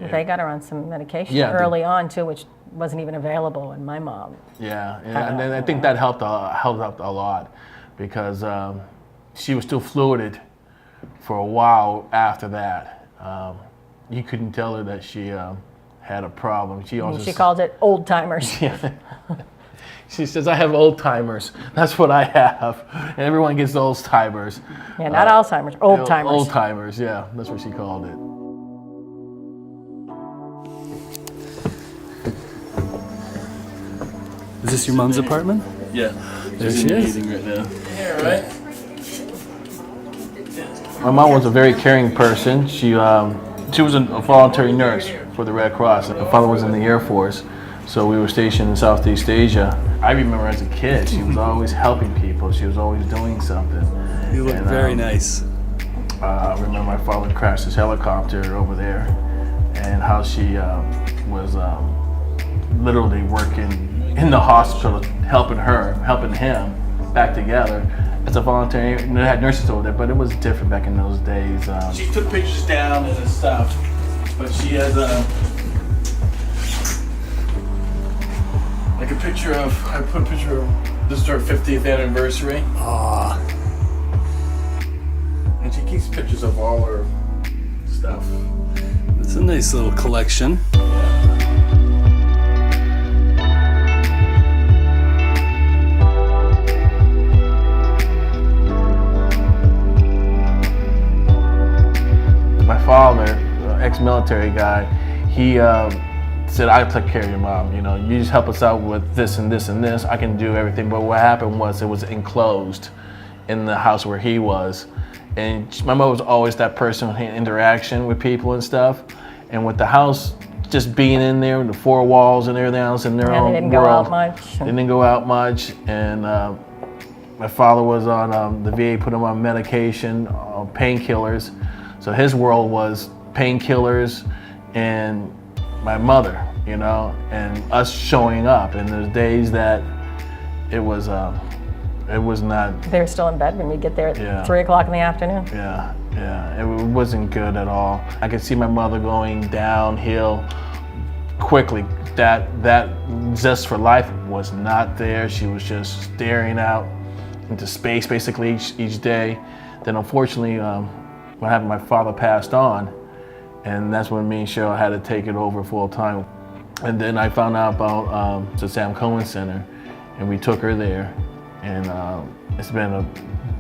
They got her on some medication early on too, which wasn't even available when my mom. Yeah, and I think that helped a lot because she was still fluid for a while after that. You couldn't tell her that she had a problem. She called it old timers. Yeah. She says, I have old timers. That's what I have. And everyone gets old timers. Yeah, not Alzheimer's, old timers. Old timers, yeah. That's what she called it. Is this your mom's apartment? Yeah. There she is. Right now. Yeah, right? My mom was a very caring person. She was a voluntary nurse for the Red Cross. My father was in the Air Force, so we were stationed in Southeast Asia. I remember as a kid, she was always helping people. She was always doing something. You look very nice. I remember my father crashed his helicopter over there, and how she was literally working in the hospital, helping him back together. As a voluntary, they had nurses over there, but it was different back in those days. She took pictures down and stuff, but she has like a picture of, I put a picture of, this is her 50th anniversary. Aww. And she keeps pictures of all her stuff. It's a nice little collection. My father, ex-military guy, he said, I took care of your mom, you just help us out with this and this and this, I can do everything. But what happened was it was enclosed in the house where he was. And my mother was always that person with interaction with people and stuff. And with the house just being in there, the four walls and everything else in their own world. They didn't go out much. They didn't go out much. And my father was on, the VA put him on medication, painkillers. So his world was painkillers and my mother, and us showing up. And there's days that it was not. They were still in bed when we get there at 3 o'clock in the afternoon. Yeah, it wasn't good at all. I could see my mother going downhill quickly. That zest for life was not there. She was just staring out into space basically each day. Then unfortunately, what happened, my father passed on, and that's when me and Cheryl had to take it over full time. And then I found out about the Sam Cohen Center, and we took her there, and it's been a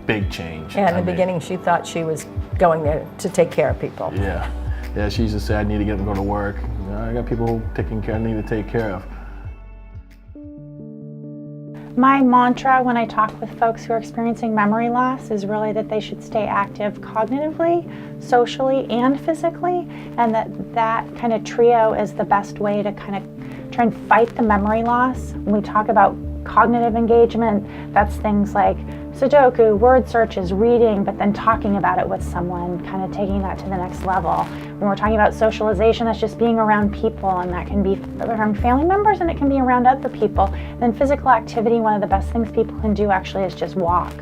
big change. Yeah, in the beginning she thought she was going there to take care of people. Yeah, she used to say, I need to get up and go to work. I got people taking care, I need to take care of. My mantra when I talk with folks who are experiencing memory loss is really that they should stay active cognitively, socially, and physically, and that kind of trio is the best way to kind of try and fight the memory loss. When we talk about cognitive engagement, that's things like Sudoku, word searches, reading, but then talking about it with someone, kind of taking that to the next level. When we're talking about socialization, that's just being around people, and that can be around family members and it can be around other people. Then physical activity, one of the best things people can do actually is just walk.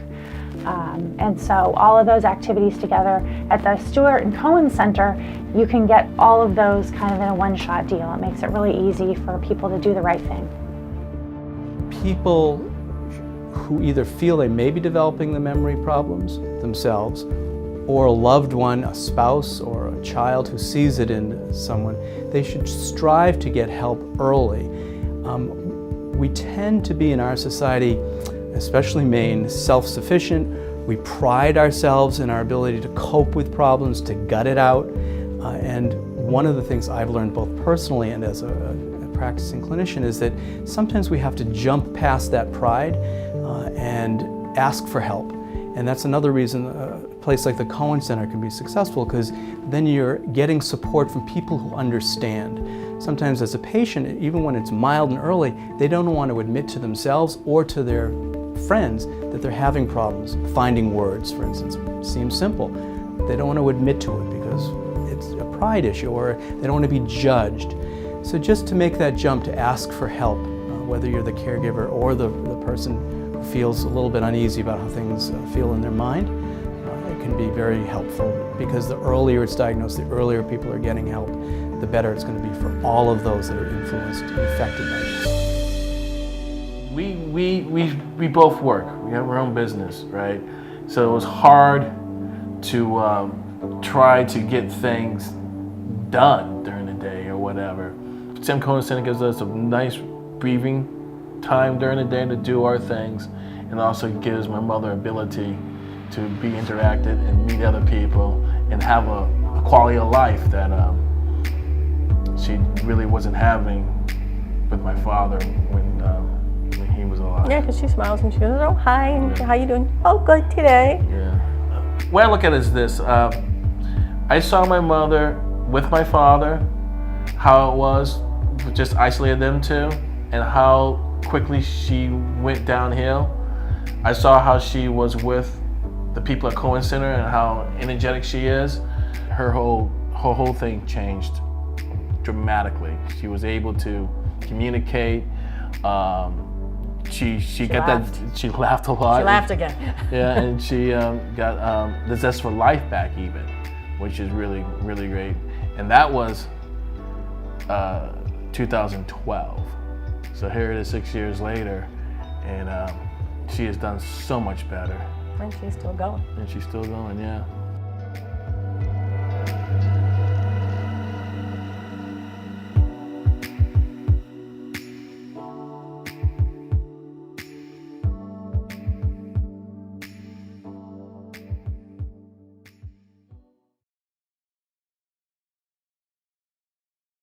And so all of those activities together at the Stewart and Cohen Center, you can get all of those kind of in a one-shot deal. It makes it really easy for people to do the right thing. People who either feel they may be developing the memory problems themselves, or a loved one, a spouse or a child who sees it in someone, they should strive to get help early. We tend to be in our society, especially Maine, self-sufficient. We pride ourselves in our ability to cope with problems, to gut it out. And one of the things I've learned both personally and as a practicing clinician is that sometimes we have to jump past that pride and ask for help. And that's another reason a place like the Cohen Center can be successful, because then you're getting support from people who understand. Sometimes as a patient, even when it's mild and early, they don't want to admit to themselves or to their friends that they're having problems. Finding words, for instance, seems simple. They don't want to admit to it because it's a pride issue, or they don't want to be judged. So just to make that jump to ask for help, whether you're the caregiver or the person who feels a little bit uneasy about how things feel in their mind, it can be very helpful, because the earlier it's diagnosed, the earlier people are getting help, the better it's going to be for all of those that are influenced and affected by this. We both work. We have our own business, right? So it was hard to try to get things done during the day or whatever. Tim Cohen Center gives us a nice breathing time during the day to do our things, and also gives my mother ability to be interacted and meet other people and have a quality of life that she really wasn't having with my father when he was alive. Yeah, because she smiles and she goes, oh, hi, and how you doing? Oh, good today. Yeah. The way I look at it is this. I saw my mother with my father, how it was, just isolated them two, and how quickly she went downhill. I saw how she was with the people at Cohen Center and how energetic she is. Her whole thing changed dramatically. She was able to communicate. She got laughed. She laughed a lot. She laughed again. Yeah, and she got the zest for life back even, which is really, really great. And that was 2012. So here it is 6 years later, and she has done so much better. And she's still going. And she's still going, yeah.